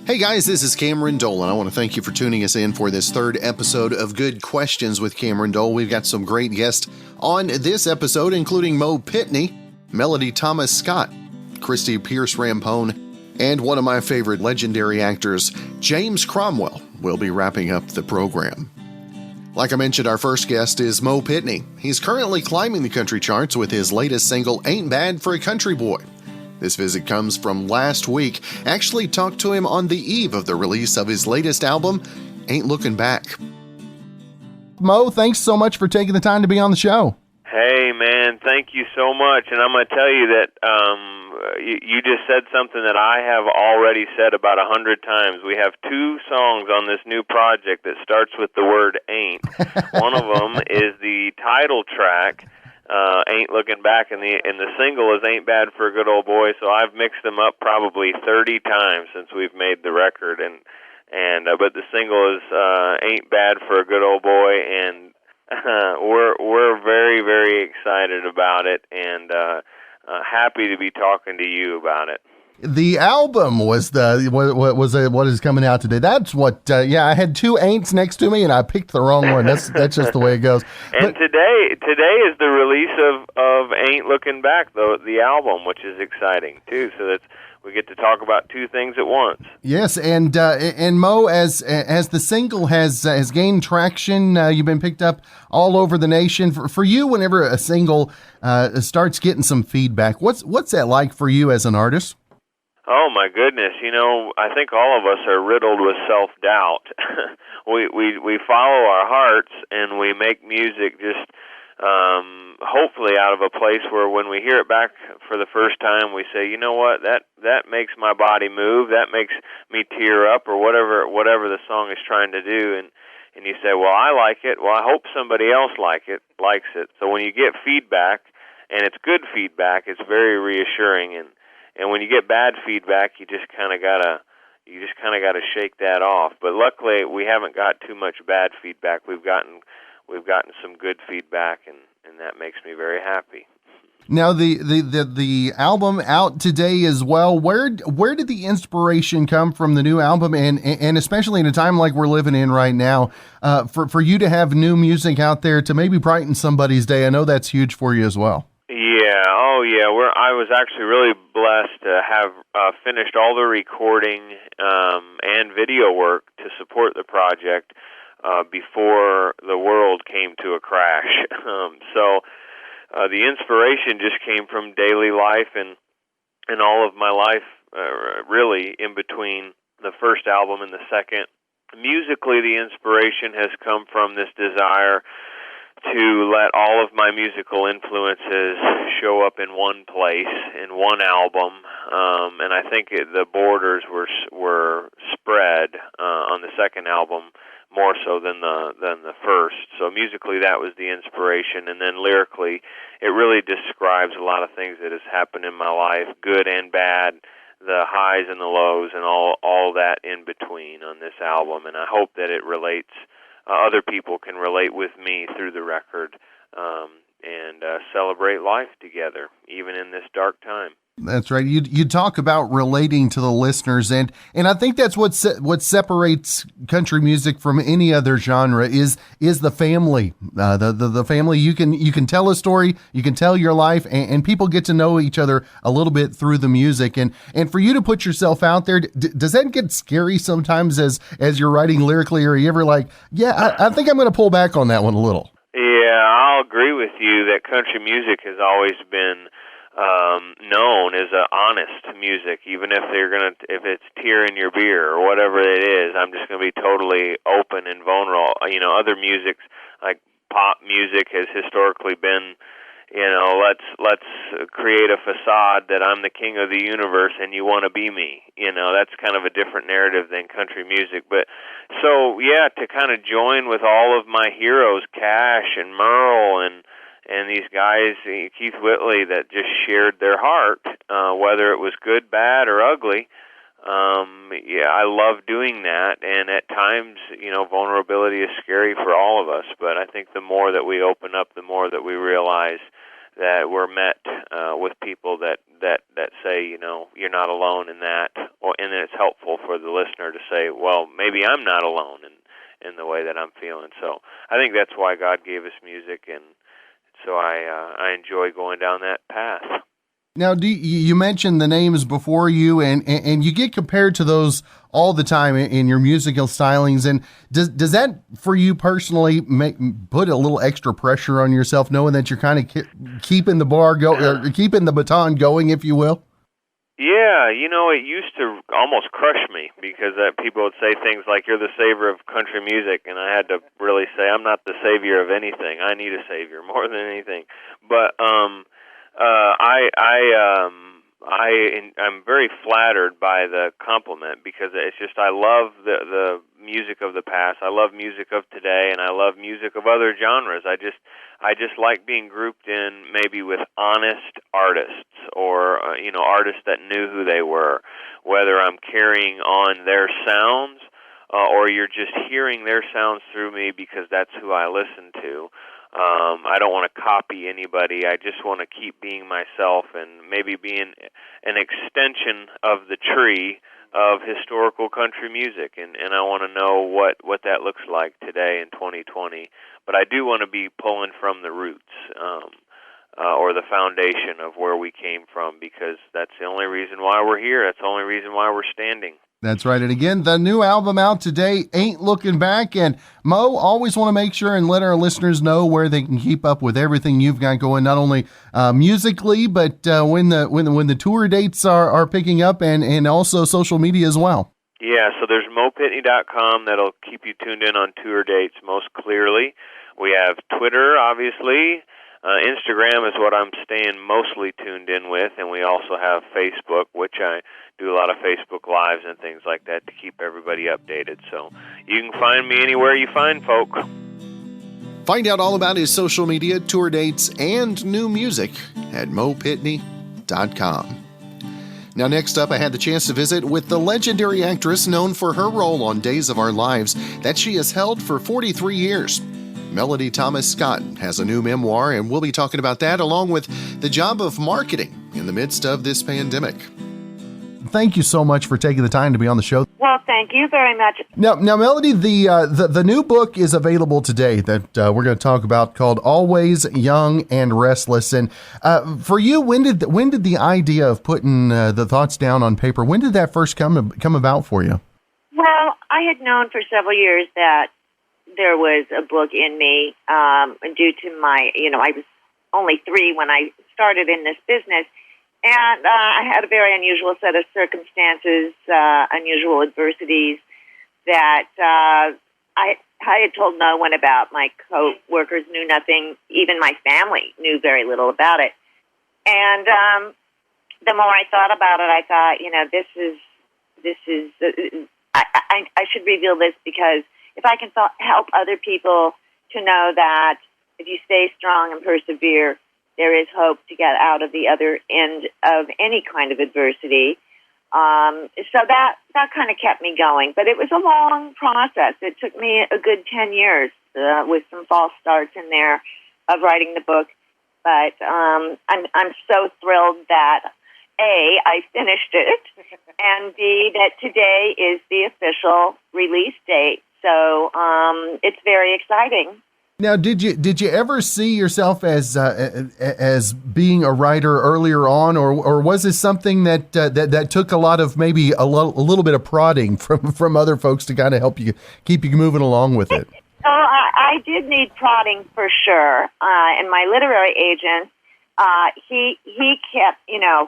Hey guys, this is Cameron Dole, and I want to thank you for tuning us in for this third episode of Good Questions with Cameron Dole. We've got some great guests on this episode, including Mo Pitney, Melody Thomas Scott, Christie Pearce Rampone, and one of my favorite legendary actors, James Cromwell, will be wrapping up the program. Like I mentioned, our first guest is Mo Pitney. He's currently climbing the country charts with his latest single, Ain't Bad for a Country Boy. This visit comes from last week. Actually talked to him on the eve of the release of his latest album, Ain't Looking Back. Mo, thanks so much for taking the time to be on the show. Hey, man, thank you so much. And I'm going to tell you that you just said something that I have already said about 100 times. We have two songs on this new project that starts with the word ain't. One of them is the title track, Ain't Looking Back, and the single is Ain't Bad for a Good Old Boy. So I've mixed them up probably 30 times since we've made the record, but the single is Ain't Bad for a Good Old Boy, and we're very, very excited about it, and happy to be talking to you about it. The album was what is coming out today. That's what. I had two ain'ts next to me, and I picked the wrong one. That's just the way it goes. And today is the release of Ain't Looking Back, the album, which is exciting too. So we get to talk about two things at once. Yes, and Mo, as the single has gained traction, you've been picked up all over the nation. For you, whenever a single starts getting some feedback, what's that like for you as an artist? Oh my goodness! I think all of us are riddled with self-doubt. we follow our hearts and we make music just hopefully out of a place where when we hear it back for the first time, we say, you know what, that makes my body move, that makes me tear up, or whatever the song is trying to do, and you say, well, I like it. Well, I hope somebody else likes it. So when you get feedback, and it's good feedback, it's very reassuring, and when you get bad feedback, you just kind of gotta shake that off. But luckily, we haven't got too much bad feedback. We've gotten some good feedback, and that makes me very happy. Now, the album out today as well. Where did the inspiration come from the new album, and especially in a time like we're living in right now, for you to have new music out there to maybe brighten somebody's day? I know that's huge for you as well. Yeah, I was actually really blessed to have finished all the recording and video work to support the project before the world came to a crash. So the inspiration just came from daily life and all of my life, really, in between the first album and the second. Musically, the inspiration has come from this desire to let all of my musical influences show up in one place, in one album, and I think the borders were spread on the second album more so than the first. So musically, that was the inspiration, and then lyrically, it really describes a lot of things that has happened in my life, good and bad, the highs and the lows, and all that in between on this album. And I hope that it relates. Other people can relate with me through the record and celebrate life together, even in this dark time. That's right. You talk about relating to the listeners, and I think that's what separates country music from any other genre is the family. The family. You can tell a story, you can tell your life, and people get to know each other a little bit through the music. And for you to put yourself out there, does that get scary sometimes as you're writing lyrically? Or are you ever like, I think I'm going to pull back on that one a little? Yeah, I'll agree with you that country music has always been known as honest music. Even if if it's tear in your beer or whatever it is, I'm just going to be totally open and vulnerable. Other musics like pop music has historically been, let's create a facade that I'm the king of the universe and you want to be me. That's kind of a different narrative than country music. But so to kind of join with all of my heroes, Cash and Merle and these guys, Keith Whitley, that just shared their heart, whether it was good, bad, or ugly. I love doing that, and at times, vulnerability is scary for all of us, but I think the more that we open up, the more that we realize that we're met with people that say, you're not alone in that, and it's helpful for the listener to say, well, maybe I'm not alone in the way that I'm feeling. So I think that's why God gave us music, and so I enjoy going down that path. Now, you mentioned the names before you, and you get compared to those all the time in your musical stylings. And does that, for you personally, put a little extra pressure on yourself, knowing that you're kind of keeping the or keeping the baton going, if you will? Yeah, it used to almost crush me because people would say things like, "You're the savior of country music," and I had to really say, "I'm not the savior of anything. I need a savior more than anything." But I'm very flattered by the compliment because it's just I love the music of the past. I love music of today, and I love music of other genres. I just like being grouped in maybe with honest artists or artists that knew who they were, whether I'm carrying on their sounds or you're just hearing their sounds through me because that's who I listen to. I don't want to copy anybody. I just want to keep being myself and maybe being an extension of the tree of historical country music. And I want to know what that looks like today in 2020. But I do want to be pulling from the roots or the foundation of where we came from, because that's the only reason why we're here. That's the only reason why we're standing. That's right. And again, the new album out today, Ain't Looking Back. And Mo, always want to make sure and let our listeners know where they can keep up with everything you've got going, not only musically, but when the tour dates are picking up, and also social media as well. Yeah, so there's MoPitney.com that'll keep you tuned in on tour dates most clearly. We have Twitter, obviously. Instagram is what I'm staying mostly tuned in with, and we also have Facebook, which I do a lot of Facebook Lives and things like that to keep everybody updated. So you can find me anywhere you find folk. Find out all about his social media, tour dates, and new music at MoPitney.com. Now, next up, I had the chance to visit with the legendary actress known for her role on Days of Our Lives that she has held for 43 years. Melody Thomas Scott has a new memoir, and we'll be talking about that along with the job of marketing in the midst of this pandemic. Thank you so much for taking the time to be on the show. Well, thank you very much. Now, Melody, the new book is available today that we're going to talk about, called Always Young and Restless. And for you, when did the idea of putting the thoughts down on paper, when did that first come about for you? Well, I had known for several years that there was a book in me due to my, I was only 3 when I started in this business. And I had a very unusual set of circumstances, unusual adversities that I had told no one about. My co-workers knew nothing. Even my family knew very little about it. And the more I thought about it, I thought, this is I should reveal this, because if I can help other people to know that if you stay strong and persevere, there is hope to get out of the other end of any kind of adversity. So that kind of kept me going. But it was a long process. It took me a good 10 years with some false starts in there of writing the book. But I'm so thrilled that, A, I finished it, and B, that today is the official release date. So it's very exciting. Now, did you ever see yourself as being a writer earlier on, or was this something that took a lot of maybe a little bit of prodding from other folks to kind of help you keep you moving along with it? I did need prodding for sure, and my literary agent, he kept,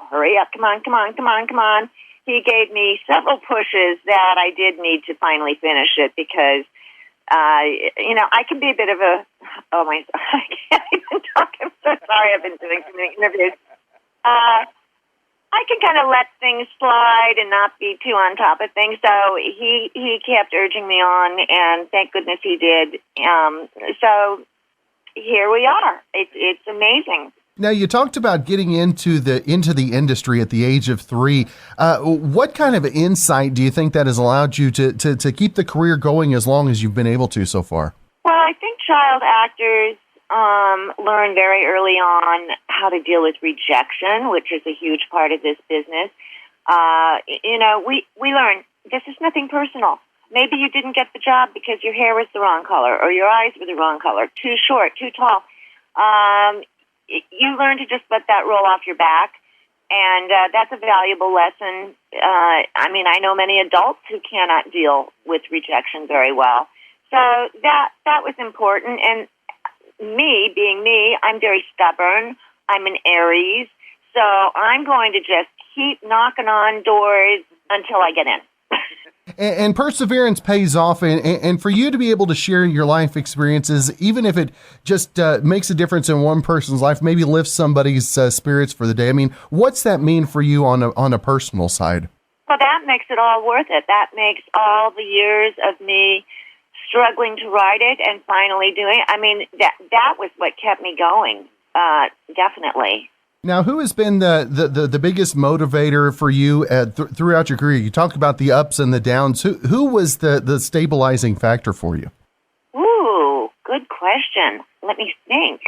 hurry up, come on. He gave me several pushes that I did need to finally finish it, because I can be a bit of I can't even talk. I'm so sorry. I've been doing so many interviews. I can kind of let things slide and not be too on top of things. So he kept urging me on, and thank goodness he did. So here we are. It's amazing. Now, you talked about getting into the industry at the age of 3. What kind of insight do you think that has allowed you to keep the career going as long as you've been able to so far? Well, I think child actors learned very early on how to deal with rejection, which is a huge part of this business. We learned this is nothing personal. Maybe you didn't get the job because your hair was the wrong color or your eyes were the wrong color, too short, too tall. You learn to just let that roll off your back, and that's a valuable lesson. I know many adults who cannot deal with rejection very well. So that was important. And me, being me, I'm very stubborn. I'm an Aries. So I'm going to just keep knocking on doors until I get in. And perseverance pays off, and for you to be able to share your life experiences, even if it just makes a difference in one person's life, maybe lifts somebody's spirits for the day. I mean, what's that mean for you on a personal side? Well, that makes it all worth it. That makes all the years of me struggling to write it and finally doing it. I mean, that was what kept me going, definitely. Now, who has been the biggest motivator for you throughout your career? You talked about the ups and the downs. Who was the stabilizing factor for you? Ooh, good question. Let me think.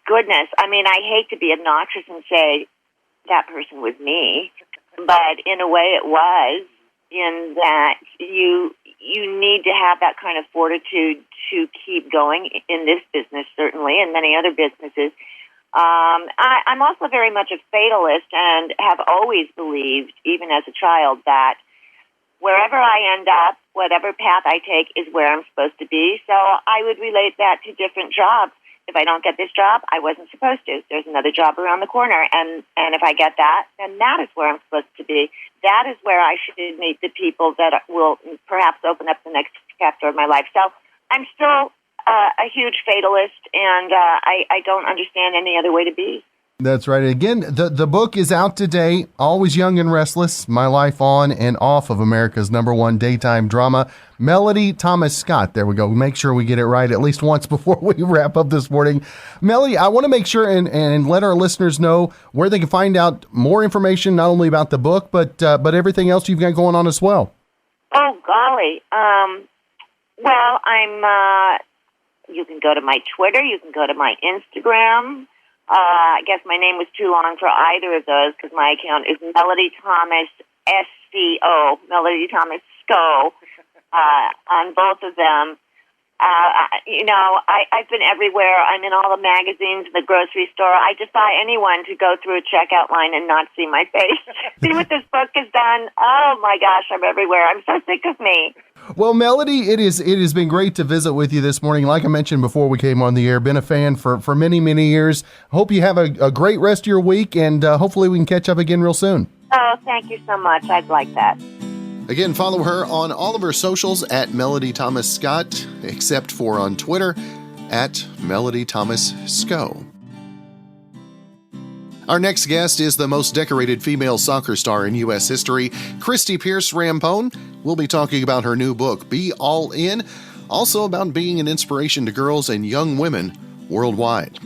Goodness. I mean, I hate to be obnoxious and say that person was me, but in a way it was, in that you need to have that kind of fortitude to keep going in this business, certainly, and many other businesses. I'm also very much a fatalist and have always believed, even as a child, that wherever I end up, whatever path I take is where I'm supposed to be. So I would relate that to different jobs. If I don't get this job, I wasn't supposed to. There's another job around the corner. And if I get that, then that is where I'm supposed to be. That is where I should meet the people that will perhaps open up the next chapter of my life. So I'm still a huge fatalist, and I don't understand any other way to be. That's right. Again, the book is out today, Always Young and Restless, My Life On and Off of America's #1 daytime drama. Melody Thomas Scott. There we go. Make sure we get it right at least once before we wrap up this morning. Melody, I want to make sure and let our listeners know where they can find out more information, not only about the book, but everything else you've got going on as well. Oh, golly. Well, you can go to my Twitter. You can go to my Instagram. I guess my name was too long for either of those because my account is Melody Thomas SCO, Melody Thomas SCO, on both of them. I've been everywhere. I'm in all the magazines, the grocery store. I defy anyone to go through a checkout line and not see my face. See what this book has done? Oh, my gosh, I'm everywhere. I'm so sick of me. Well, Melody, it has been great to visit with you this morning. Like I mentioned before we came on the air, been a fan for many, many years. Hope you have a great rest of your week, and hopefully we can catch up again real soon. Oh, thank you so much. I'd like that. Again, follow her on all of her socials at Melody Thomas Scott, except for on Twitter at Melody Thomas SCO. Our next guest is the most decorated female soccer star in U.S. history, Christie Pearce Rampone. We'll be talking about her new book, Be All In, also about being an inspiration to girls and young women worldwide.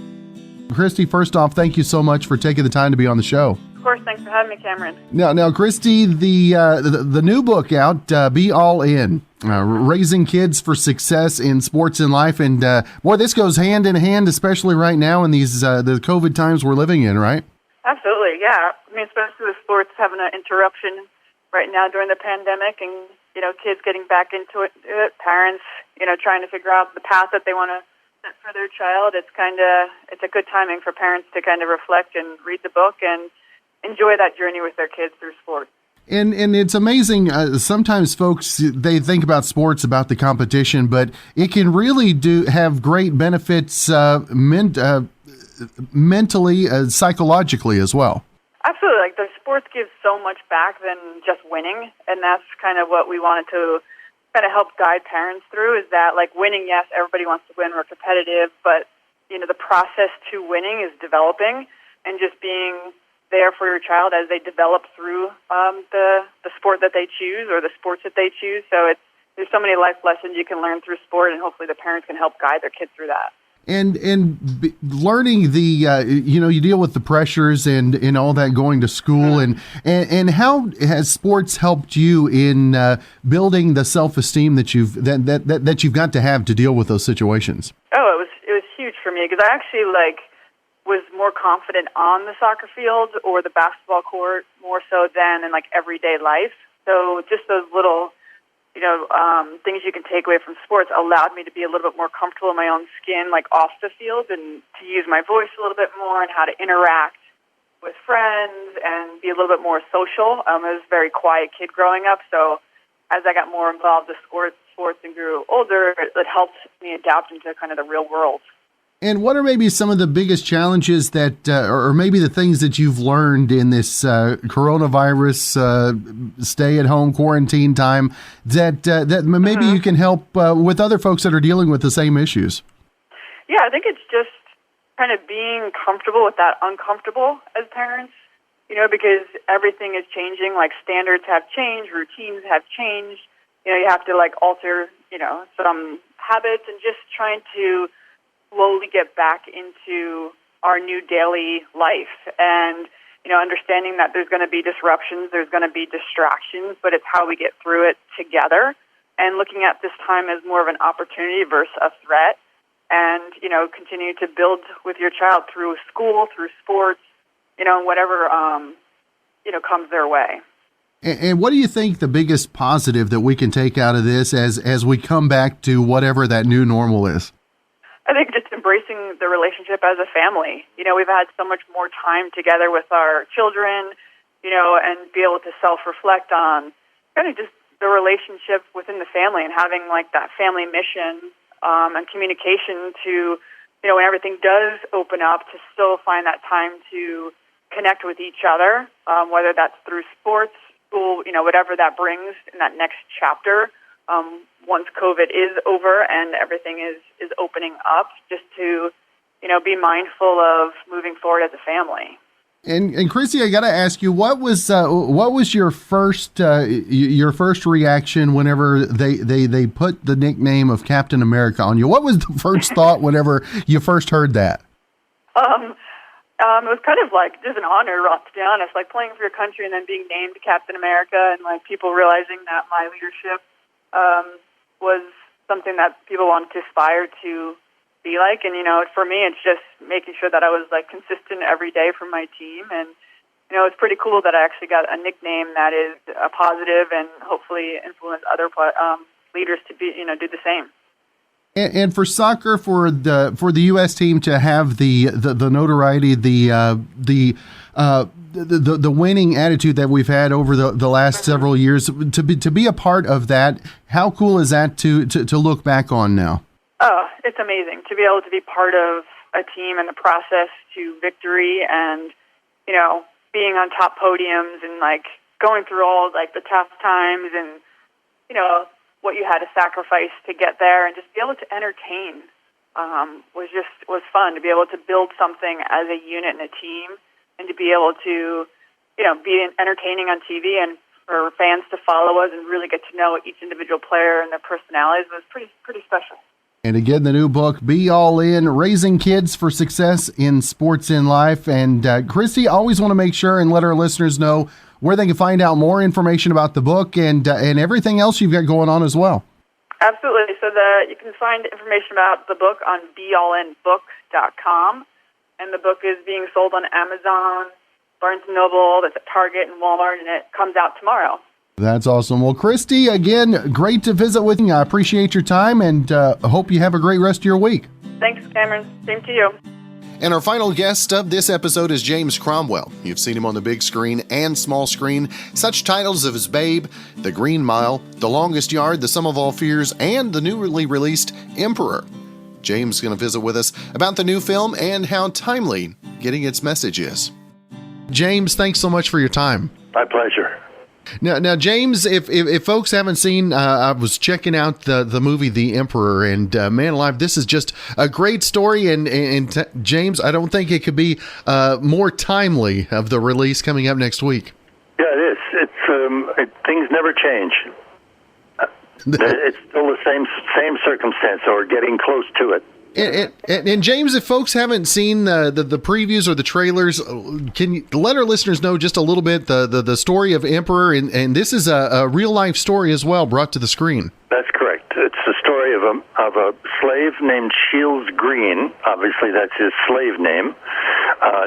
Christie, first off, thank you so much for taking the time to be on the show. Of course, thanks for having me, Cameron. Now, Christie, the new book out, Be All In, Raising Kids for Success in Sports and Life. And boy, this goes hand in hand, especially right now in these the COVID times we're living in, right? Absolutely, yeah. I mean, especially with sports having an interruption right now during the pandemic, and kids getting back into it, parents, trying to figure out the path that they want to set for their child. It's a good timing for parents to kind of reflect and read the book and enjoy that journey with their kids through sports. And it's amazing. Sometimes folks, they think about sports, about the competition, but it can really have great benefits mentally, psychologically as well. Absolutely. Like, the sports gives so much back than just winning, and that's kind of what we wanted to kind of help guide parents through, is that, like, winning, yes, everybody wants to win, we're competitive, but the process to winning is developing, and just being there for your child as they develop through the sport that they choose or the sports that they choose. So there's so many life lessons you can learn through sport, and hopefully the parents can help guide their kids through that. And learning you deal with the pressures and all that going to school, and how has sports helped you in building the self-esteem that you've got to have to deal with those situations? Oh, it was huge for me because I actually was more confident on the soccer field or the basketball court more so than in everyday life. So just those little, things you can take away from sports allowed me to be a little bit more comfortable in my own skin, off the field, and to use my voice a little bit more and how to interact with friends and be a little bit more social. I was a very quiet kid growing up, so as I got more involved with sports and grew older, it helped me adapt into kind of the real world. And what are maybe some of the biggest challenges that, or maybe the things that you've learned in this coronavirus stay-at-home quarantine time that maybe you can help with other folks that are dealing with the same issues? Yeah, I think it's just kind of being comfortable with that uncomfortable as parents, because everything is changing. Standards have changed, routines have changed. You have to alter, some habits and just trying to slowly get back into our new daily life and, understanding that there's going to be disruptions, there's going to be distractions, but it's how we get through it together and looking at this time as more of an opportunity versus a threat and, continue to build with your child through school, through sports, whatever, comes their way. And what do you think the biggest positive that we can take out of this as we come back to whatever that new normal is? I think just embracing the relationship as a family. We've had so much more time together with our children, and be able to self-reflect on kind of just the relationship within the family and having that family mission and communication to, when everything does open up, to still find that time to connect with each other, whether that's through sports, school, whatever that brings in that next chapter. Once COVID is over and everything is opening up, just to, be mindful of moving forward as a family. And Christy, I got to ask you, what was your first reaction whenever they put the nickname of Captain America on you? What was the first thought whenever you first heard that? It was kind of just an honor, to be honest, playing for your country and then being named Captain America and people realizing that my leadership was something that people wanted to aspire to be like. And, for me, it's just making sure that I was consistent every day for my team. And, it's pretty cool that I actually got a nickname that is a positive and hopefully influence other leaders to be, do the same. And for soccer, for the U.S. team to have the notoriety, the winning attitude that we've had over the last several years, to be a part of that, how cool is that to look back on now? Oh, it's amazing to be able to be part of a team and the process to victory, and being on top podiums and going through all the tough times and what you had to sacrifice to get there, and just be able to entertain was fun. To be able to build something as a unit and a team, and to be able to be entertaining on TV and for fans to follow us and really get to know each individual player and their personalities was pretty special. And again, the new book, Be All In, Raising Kids for Success in Sports in Life. And Christy, always want to make sure and let our listeners know where they can find out more information about the book and everything else you've got going on as well. Absolutely. So you can find information about the book on beallinbook.com. And the book is being sold on Amazon, Barnes & Noble, that's at Target and Walmart, and it comes out tomorrow. That's awesome. Well, Christy, again, great to visit with you. I appreciate your time, and hope you have a great rest of your week. Thanks, Cameron. Same to you. And our final guest of this episode is James Cromwell. You've seen him on the big screen and small screen. Such titles as Babe, The Green Mile, The Longest Yard, The Sum of All Fears, and the newly released Emperor. James is going to visit with us about the new film and how timely getting its message is. James, thanks so much for your time. My pleasure. Now, James, if folks haven't seen, I was checking out the movie The Emperor, and man alive, this is just a great story. And James, I don't think it could be more timely of the release coming up next week. Yeah, it is. Things never change. It's still the same circumstance, or getting close to it. And James, if folks haven't seen the previews or the trailers, can you let our listeners know just a little bit the story of Emperor? And this is a real life story as well, brought to the screen. That's correct. It's the story of a of a slave named Shields Green. Obviously, that's his slave name,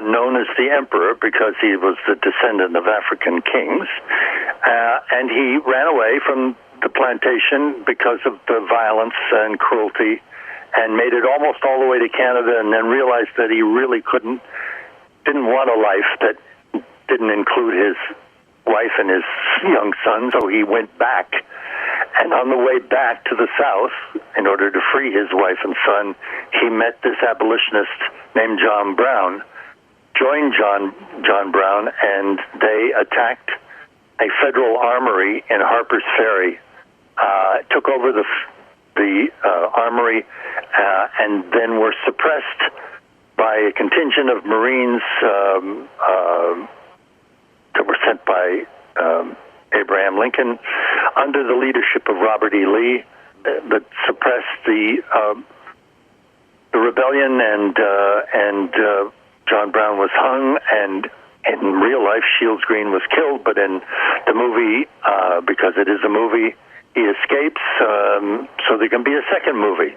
known as the Emperor because he was the descendant of African kings. And he ran away from the plantation because of the violence and cruelty and made it almost all the way to Canada, and then realized that he really didn't want a life that didn't include his wife and his young son, so he went back. And on the way back to the South, in order to free his wife and son, he met this abolitionist named John Brown, joined John Brown, and they attacked a federal armory in Harper's Ferry, took over the armory, and then were suppressed by a contingent of Marines that were sent by Abraham Lincoln under the leadership of Robert E. Lee, that suppressed the rebellion, and John Brown was hung, and in real life Shields Green was killed, but in the movie, because it is a movie, he escapes, so there can be a second movie.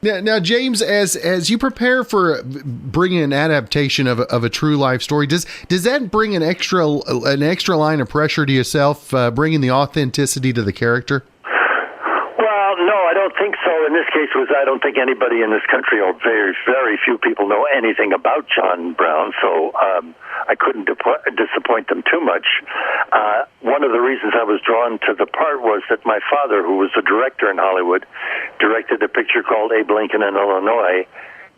Now, James, as you prepare for bringing an adaptation of a true life story, does that bring an extra line of pressure to yourself, bringing the authenticity to the character? Well, no, I don't think so. In this case, I don't think anybody in this country, or very, very few people, know anything about John Brown, so I couldn't disappoint them too much. One of the reasons I was drawn to the part was that my father, who was a director in Hollywood, directed a picture called Abe Lincoln in Illinois,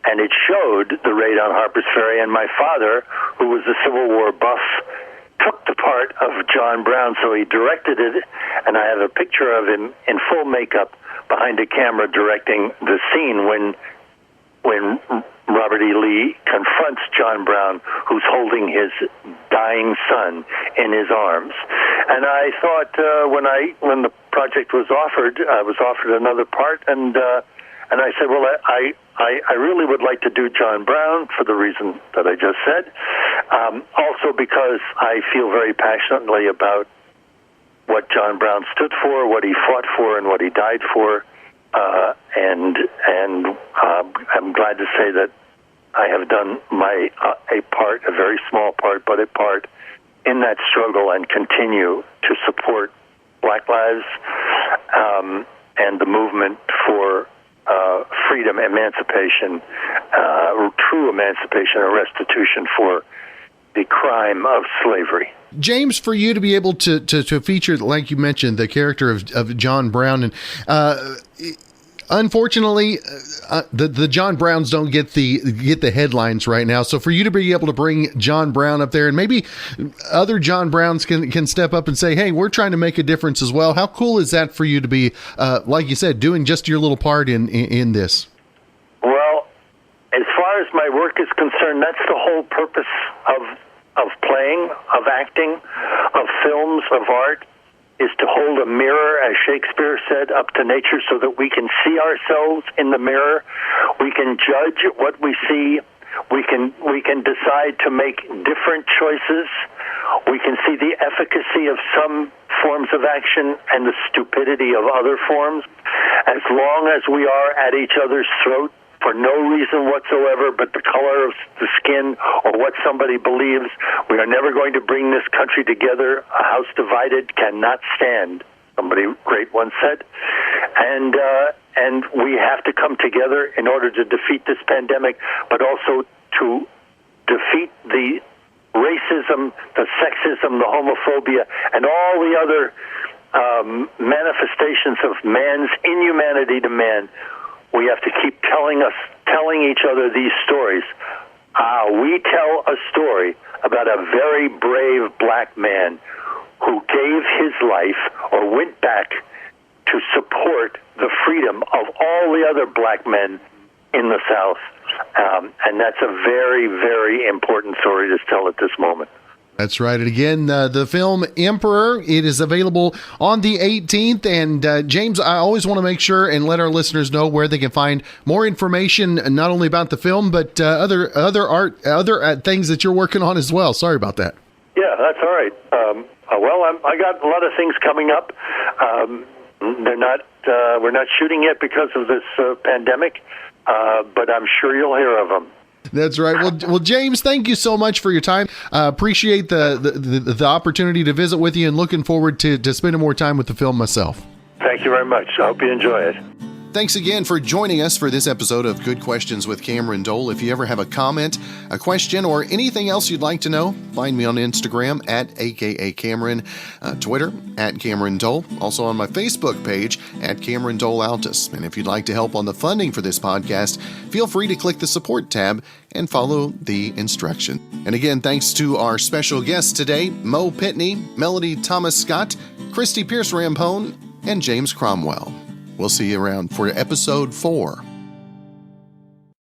and it showed the raid on Harper's Ferry, and my father, who was a Civil War buff, took the part of John Brown, so he directed it, and I have a picture of him in full makeup behind a camera directing the scene when Robert E. Lee confronts John Brown, who's holding his dying son in his arms. And I thought when the project was offered, I was offered another part, and I said, well, I really would like to do John Brown for the reason that I just said. Also because I feel very passionately about what John Brown stood for, what he fought for, and what he died for. And I'm glad to say that I have done a part, a very small part, but a part in that struggle, and continue to support Black lives and the movement for freedom, emancipation, true emancipation and restitution for the crime of slavery. James, for you to be able to feature, like you mentioned, the character of John Brown, and unfortunately, the John Browns don't get the headlines right now. So for you to be able to bring John Brown up there, and maybe other John Browns can step up and say, "Hey, we're trying to make a difference as well." How cool is that for you to be, like you said, doing just your little part in this? Well, as far as my work is concerned, that's the whole purpose of playing, of acting, of films, of art, is to hold a mirror, as Shakespeare said, up to nature so that we can see ourselves in the mirror. We can judge what we see. We can decide to make different choices. We can see the efficacy of some forms of action and the stupidity of other forms. As long as we are at each other's throat for no reason whatsoever but the color of the skin or what somebody believes, we are never going to bring this country together. A house divided cannot stand, somebody great once said. And we have to come together in order to defeat this pandemic, but also to defeat the racism, the sexism, the homophobia, and all the other manifestations of man's inhumanity to man. We have to keep telling each other these stories. We tell a story about a very brave black man who gave his life or went back to support the freedom of all the other black men in the South. And that's a very, very important story to tell at this moment. That's right. And again, the film Emperor, it is available on the 18th. And James, I always want to make sure and let our listeners know where they can find more information, not only about the film, but other things that you're working on as well. Sorry about that. Yeah, that's all right. Well, I got a lot of things coming up. They're not. We're not shooting yet because of this pandemic, but I'm sure you'll hear of them. That's right. Well, James, thank you so much for your time. Appreciate the opportunity to visit with you, and looking forward to spending more time with the film myself. Thank you very much. I hope you enjoy it. Thanks again for joining us for this episode of Good Questions with Cameron Dole. If you ever have a comment, a question, or anything else you'd like to know, find me on Instagram at AKA Cameron, Twitter at Cameron Dole, also on my Facebook page at Cameron Dole Altus. And if you'd like to help on the funding for this podcast, feel free to click the support tab and follow the instruction. And again, thanks to our special guests today, Mo Pitney, Melody Thomas Scott, Christie Pearce Rampone, and James Cromwell. We'll see you around for episode 4.